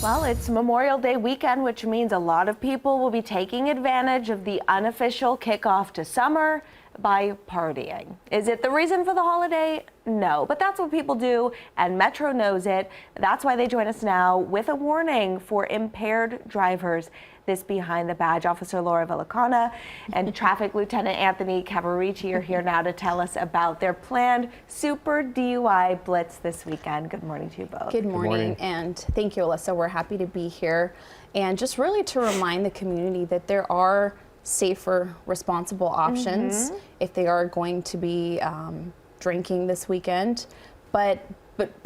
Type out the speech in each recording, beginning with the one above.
Well, it's Memorial Day weekend, which means a lot of people will be taking advantage of the unofficial kickoff to summer by partying. Is it the reason for the holiday? No, but that's what people do, and Metro knows it. That's why they join us now with a warning for impaired drivers. This Behind the Badge Officer Laura Villicana and Traffic Lieutenant Anthony Cavaricci are here now to tell us about their planned Super DUI Blitz this weekend. Good morning to you both. Good morning, and thank you, Alyssa. We're happy to be here, and just really to remind the community that there are safer, responsible options if they are going to be drinking this weekend. But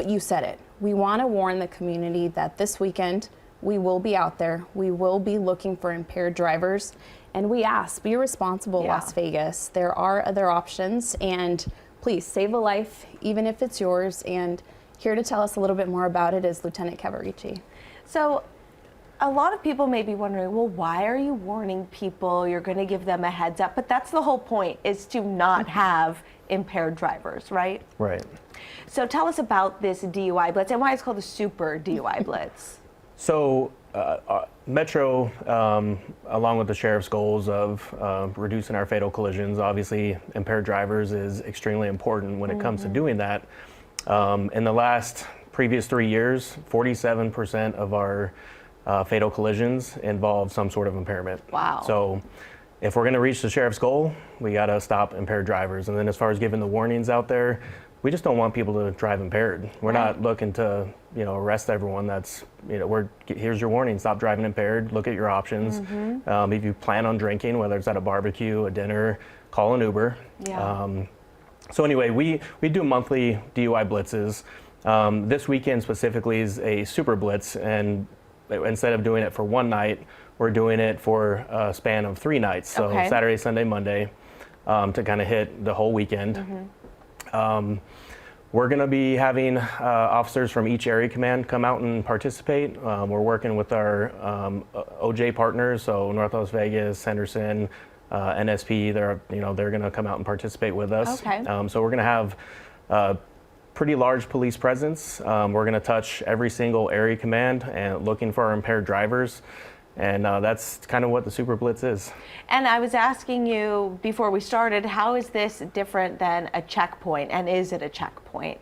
you said it. We want to warn the community that this weekend we will be out there. We will be looking for impaired drivers, and we ask, be responsible, Las Vegas. There are other options, and please save a life, even if it's yours. And here to tell us a little bit more about it is Lieutenant Cavaricci. So a lot of people may be wondering, well, why are you warning people? You're going to give them a heads up, but that's the whole point, is to not have impaired drivers, right? Right. So tell us about this DUI Blitz and why it's called the Super DUI Blitz. So Metro, along with the sheriff's goals of reducing our fatal collisions, obviously impaired drivers is extremely important when it comes to doing that. In the previous 3 years, 47% of our fatal collisions involve some sort of impairment. Wow. So if we're going to reach the sheriff's goal, we got to stop impaired drivers. And then as far as giving the warnings out there, we just don't want people to drive impaired. We're not looking to, arrest everyone. That's, here's your warning, stop driving impaired, look at your options. If you plan on drinking, whether it's at a barbecue, a dinner, call an Uber. So anyway, we do monthly DUI blitzes. This weekend specifically is a super blitz, and instead of doing it for one night, we're doing it for a span of 3 nights. So Saturday, Sunday, Monday, to kind of hit the whole weekend. We're going to be having officers from each area command come out and participate. We're working with our OJ partners, so North Las Vegas, Henderson, NSP. They're going to come out and participate with us. So we're going to have a pretty large police presence. We're going to touch every single area command and looking for our impaired drivers. And that's kind of what the Super Blitz is. And I was asking you before we started, how is this different than a checkpoint, and is it a checkpoint?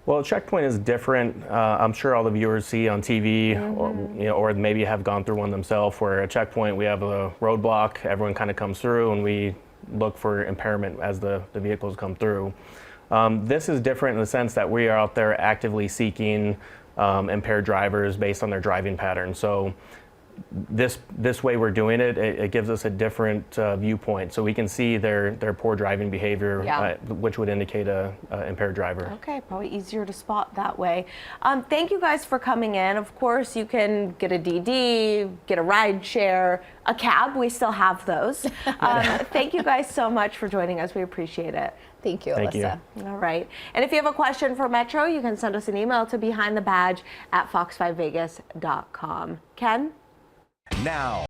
Well, a checkpoint is different. I'm sure all the viewers see on TV, or maybe have gone through one themselves, where a checkpoint, we have a roadblock, everyone kind of comes through, and we look for impairment as the vehicles come through. This is different in the sense that we are out there actively seeking impaired drivers based on their driving pattern. So this way we're doing it, it gives us a different viewpoint, so we can see their poor driving behavior, which would indicate a impaired driver. Okay, probably easier to spot that way. Thank you guys for coming in. Of course, you can get a DD, get a ride share, a cab. We still have those. Thank you guys so much for joining us. We appreciate it. Thank you, Alyssa. Thank you. All right. And if you have a question for Metro, you can send us an email to behindthebadge@fox5vegas.com. Ken? Now,